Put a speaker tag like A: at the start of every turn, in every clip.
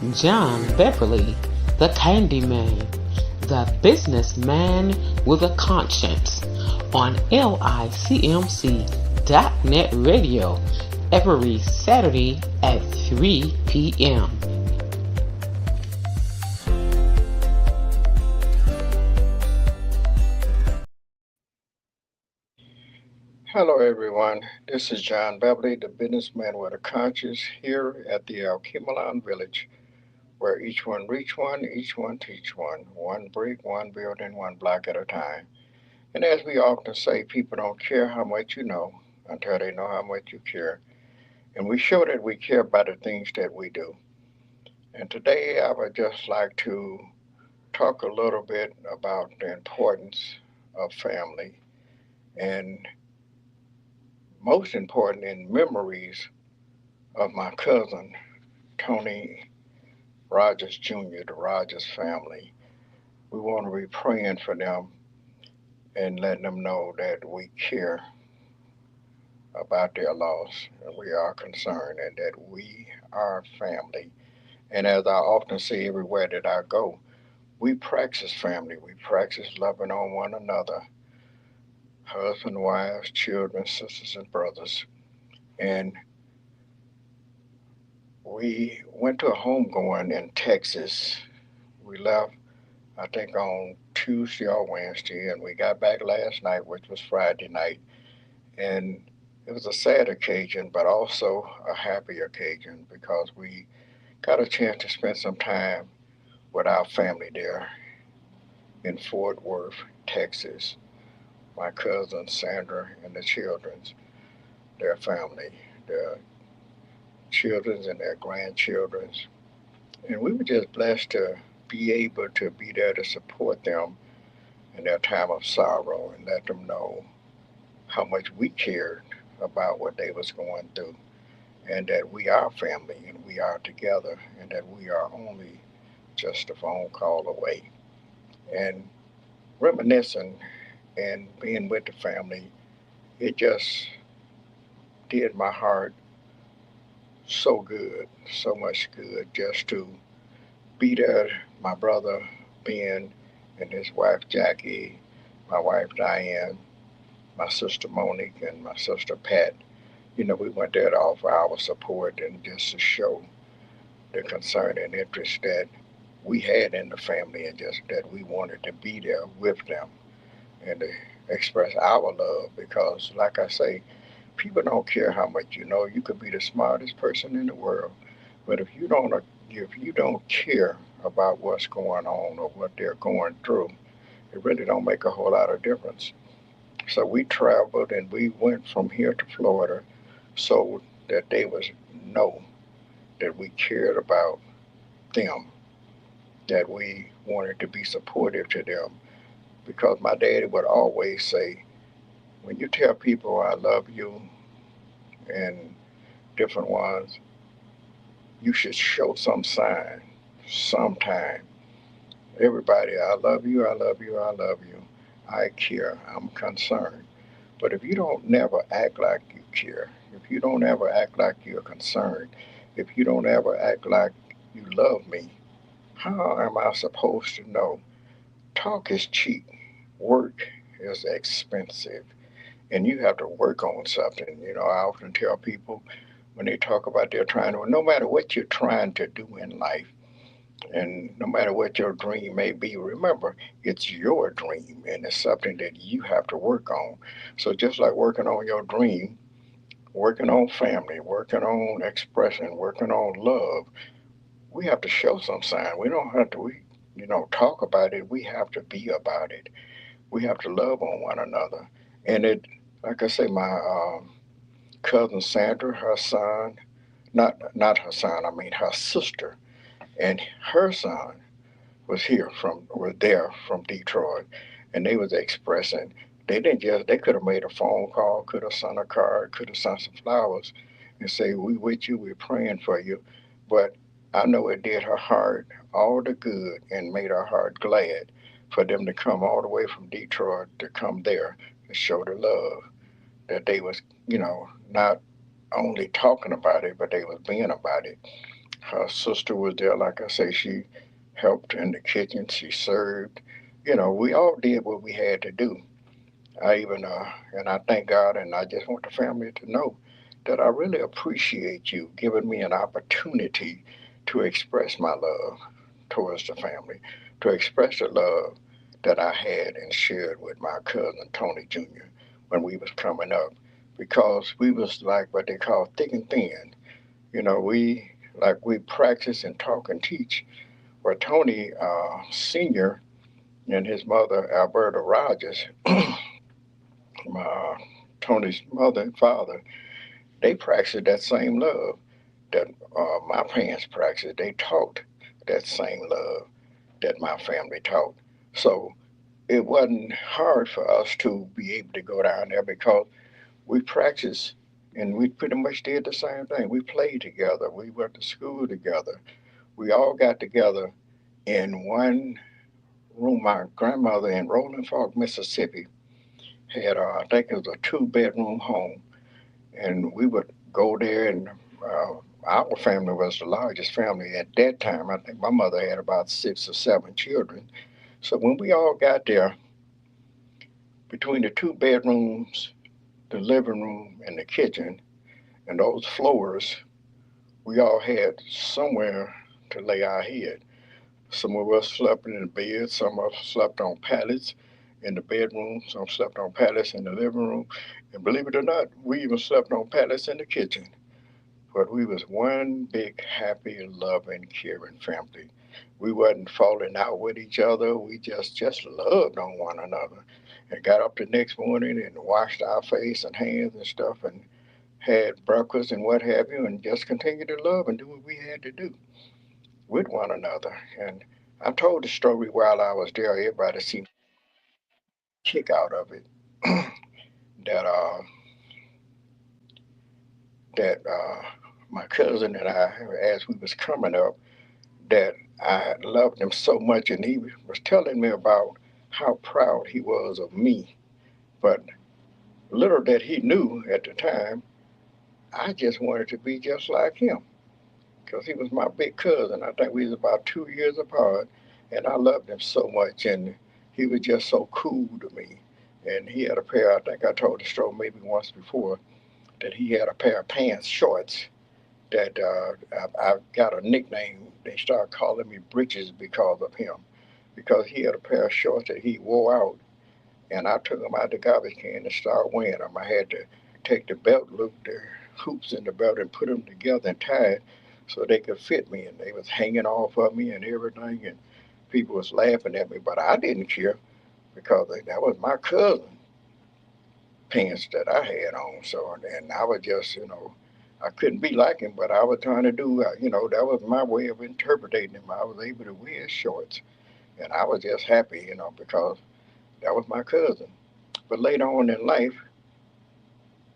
A: John Beverly, the Candyman, the businessman with a conscience, on LICMC.net radio every Saturday at 3 p.m.
B: Hello, everyone. This is John Beverly, the businessman with a conscience, here at the Alkemalon Village, where each one reach one, each one teach one brick, one building, one block at a time. And as we often say, people don't care how much you know until they know how much you care. And we show that we care about the things that we do. And today I would just like to talk a little bit about the importance of family and most important in memories of my cousin Tony Rogers Jr., the Rogers family. We want to be praying for them and letting them know that we care about their loss and we are concerned and that we are family. And as I often say everywhere that I go, we practice family. We practice loving on one another, husband, wives, children, sisters, and brothers. And we went to a homegoing in Texas. We left I think on Tuesday or Wednesday, and we got back last night, which was Friday night. And it was a sad occasion, but also a happy occasion because we got a chance to spend some time with our family there in Fort Worth, Texas. My cousin Sandra and the children's, their family, their children's and their grandchildren's. And we were just blessed to be able to be there to support them in their time of sorrow and let them know how much we cared about what they was going through and that we are family and we are together and that we are only just a phone call away. And reminiscing and being with the family, it just did my heart so good, so much good just to be there. My brother Ben and his wife Jackie, my wife Diane, my sister Monique, and my sister Pat. We went there to offer our support and just to show the concern and interest that we had in the family and just that we wanted to be there with them and to express our love because, like I say, people don't care how much you know. You could be the smartest person in the world, but if you don't care about what's going on or what they're going through, it really don't make a whole lot of difference. So we traveled and we went from here to Florida so that they would know that we cared about them, that we wanted to be supportive to them. Because my daddy would always say, when you tell people I love you and different ones, you should show some sign, sometime. Everybody, I love you, I love you, I love you. I care, I'm concerned. But if you don't never act like you care, if you don't ever act like you're concerned, if you don't ever act like you love me, how am I supposed to know? Talk is cheap, work is expensive, and you have to work on something. I often tell people when they talk about they're trying to, no matter what you're trying to do in life, and no matter what your dream may be, remember, it's your dream and it's something that you have to work on. So just like working on your dream, working on family, working on expression, working on love, we have to show some sign. We don't have to talk about it. We have to be about it. We have to love on one another. And it, like I say, my cousin Sandra, her son, not her son, I mean her sister, and her son were there from Detroit, and they was expressing. They could have made a phone call, could have sent a card, could have sent some flowers, and say we with you, we're praying for you. But I know it did her heart all the good and made her heart glad for them to come all the way from Detroit to come there to show the love that they was not only talking about it, but they was being about it. Her sister was there, like I say, she helped in the kitchen, she served. We all did what we had to do. I even, and I thank God, and I just want the family to know that I really appreciate you giving me an opportunity to express my love towards the family, to express the love that I had and shared with my cousin Tony Jr. when we was coming up, because we was like what they call thick and thin. We practice and talk and teach. Where Tony Senior and his mother Alberta Rogers, uh, Tony's mother and father, they practiced that same love that my parents practiced. They taught that same love that my family taught. So it wasn't hard for us to be able to go down there because we practiced and we pretty much did the same thing. We played together. We went to school together. We all got together in one room. My grandmother in Rolling Fork, Mississippi, had I think it was a two-bedroom home, and we would go there. And our family was the largest family at that time. I think my mother had about 6 or 7 children. So when we all got there, between the two bedrooms, the living room, and the kitchen, and those floors, we all had somewhere to lay our head. Some of us slept in the bed, some of us slept on pallets in the bedroom, some slept on pallets in the living room, and believe it or not, we even slept on pallets in the kitchen. But we was one big, happy, loving, caring family. We wasn't falling out with each other. We just loved on one another, and got up the next morning and washed our face and hands and stuff, and had breakfast and what have you, and just continued to love and do what we had to do with one another. And I told the story while I was there. Everybody seemed to kick out of it. that that my cousin and I, as we was coming up, that I loved him so much, and he was telling me about how proud he was of me. But little that he knew at the time, I just wanted to be just like him because he was my big cousin. I think we was about 2 years apart, and I loved him so much, and he was just so cool to me. And he had a pair. I think I told the story maybe once before that he had a pair of pants, shorts that I got a nickname. They started calling me Britches because of him, because he had a pair of shorts that he wore out, and I took them out the garbage can and started wearing them. I had to take the belt loop, the hoops in the belt, and put them together and tie it so they could fit me. And they was hanging off of me and everything, and people was laughing at me, but I didn't care because that was my cousin pants that I had on. So, and I was just, I couldn't be like him, but I was trying to do, that was my way of interpreting him. I was able to wear shorts, and I was just happy, because that was my cousin. But later on in life,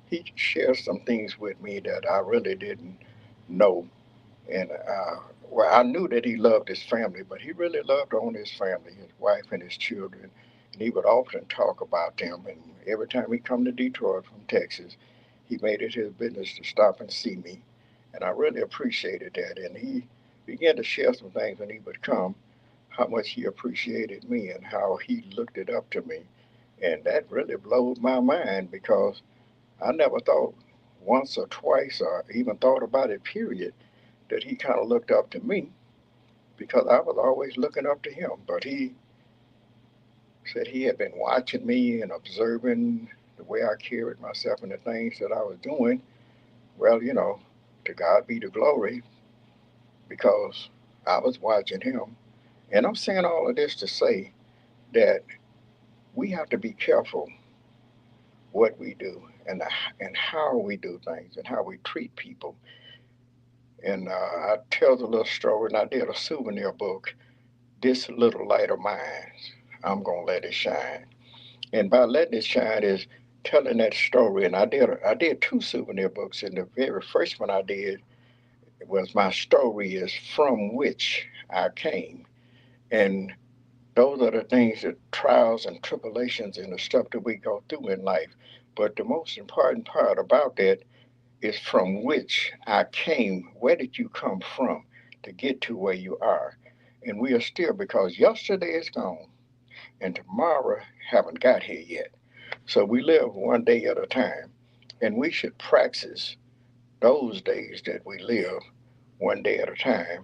B: he shared some things with me that I really didn't know. And well, I knew that he loved his family, but he really loved on his family, his wife and his children. And he would often talk about them. And every time he come to Detroit from Texas, he made it his business to stop and see me. And I really appreciated that. And he began to share some things when he would come, how much he appreciated me and how he looked it up to me. And that really blew my mind because I never thought once or twice or even thought about it, period, that he kind of looked up to me because I was always looking up to him. But he said he had been watching me and observing the way I carried myself and the things that I was doing. Well, to God be the glory because I was watching him. And I'm saying all of this to say that we have to be careful what we do and how we do things and how we treat people. And I tell the little story, and I did a souvenir book. This little light of mine, I'm gonna let it shine. And by letting it shine is telling that story. And I did two souvenir books, and the very first one I did was my story is from which I came. And those are the things that trials and tribulations and the stuff that we go through in life. But the most important part about that is from which I came. Where did you come from? to get to where you are. And we are still, because yesterday is gone and tomorrow haven't got here yet. So we live one day at a time. And we should practice those days that we live one day at a time,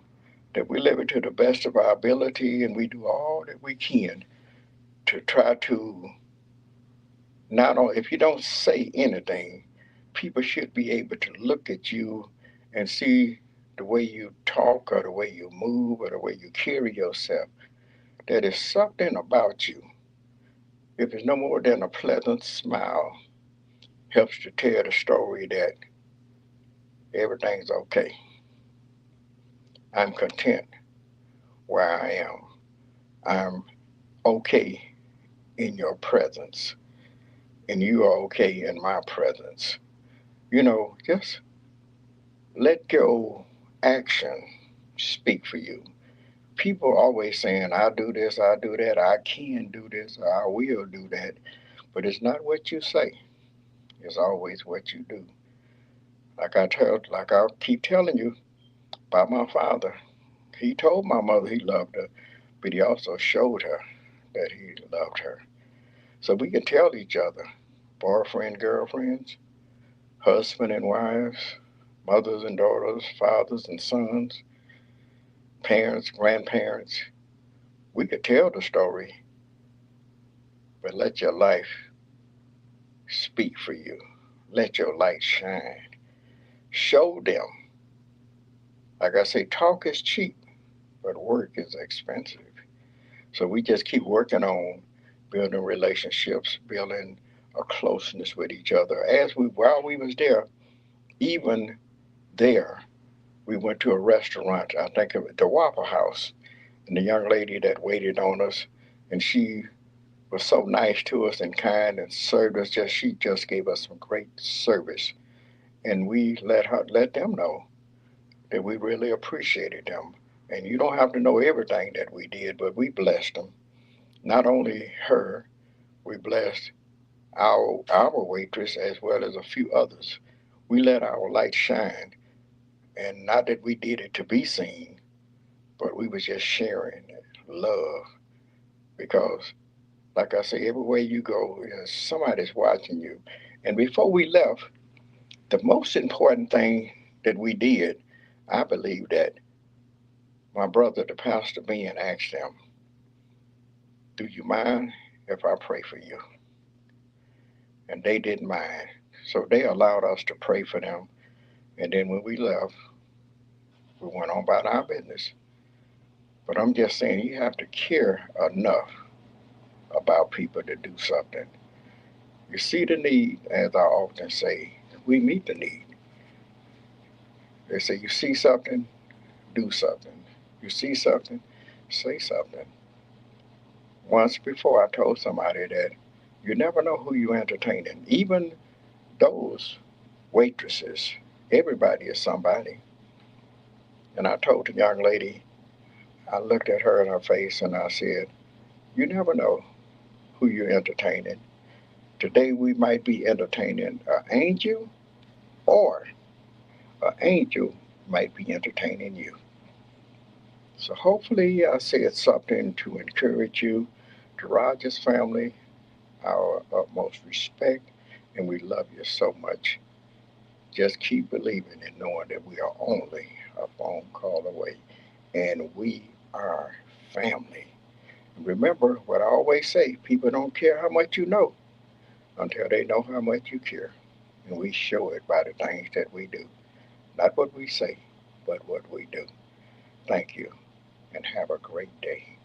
B: that we live it to the best of our ability and we do all that we can to try to not only, if you don't say anything, people should be able to look at you and see the way you talk or the way you move or the way you carry yourself. That is something about you. If it's no more than a pleasant smile, helps to tell the story that everything's okay. I'm content where I am. I'm okay in your presence, and you are okay in my presence. Just let your action speak for you. People always saying, I do this, I do that, I can do this, I will do that. But it's not what you say, it's always what you do. Like I keep telling you about my father. He told my mother he loved her, but he also showed her that he loved her. So we can tell each other, boyfriend, girlfriends, husband and wives, mothers and daughters, fathers and sons, parents, grandparents. We could tell the story, but let your life speak for you. Let your light shine. Show them. Like I say, talk is cheap, but work is expensive. So we just keep working on building relationships, building a closeness with each other. While we was there, even there, we went to a restaurant, I think of it, the Waffle House, and the young lady that waited on us, and she was so nice to us and kind and served us she just gave us some great service. And we let them know that we really appreciated them. And you don't have to know everything that we did, but we blessed them. Not only her, we blessed our waitress as well as a few others. We let our light shine, and not that we did it to be seen, but we was just sharing love. Because, like I say, everywhere you go, somebody's watching you. And before we left, the most important thing that we did, I believe that my brother, the pastor, Ben, asked them, do you mind if I pray for you? And they didn't mind. So they allowed us to pray for them. And then when we left, we went on about our business. But I'm just saying, you have to care enough about people to do something. You see the need, as I often say, we meet the need. They say, you see something, do something. You see something, say something. Once before, I told somebody that you never know who you're entertaining. Even those waitresses, everybody is somebody. And I told the young lady, I looked at her in her face and I said, you never know who you're entertaining. Today we might be entertaining an angel, or an angel might be entertaining you. So hopefully I said something to encourage you. To Roger's family, our utmost respect, and we love you so much. Just keep believing and knowing that we are only a phone call away, and we are family. Remember what I always say, people don't care how much you know until they know how much you care. And we show it by the things that we do. Not what we say, but what we do. Thank you, and have a great day.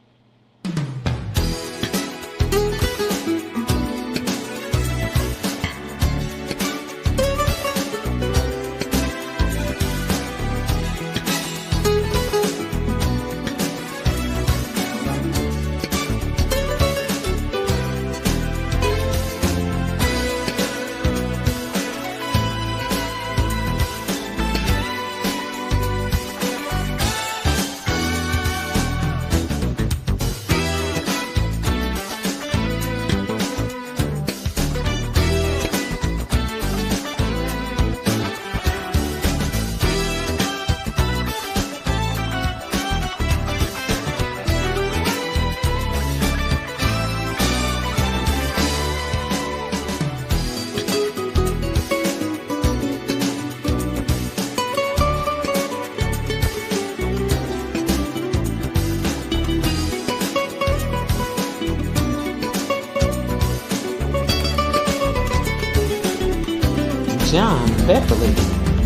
A: Beverly,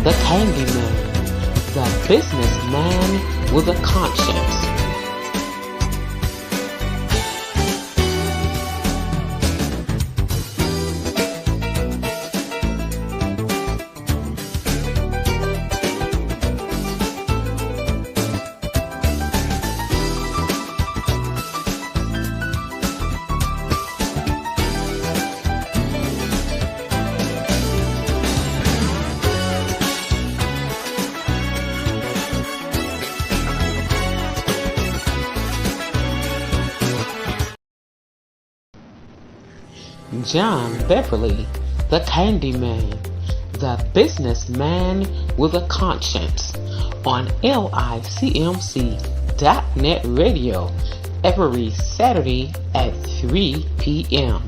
A: the Candyman, the businessman with a conscience. John Beverly, the Candyman, the businessman with a conscience, on LICMC.net radio every Saturday at 3 p.m.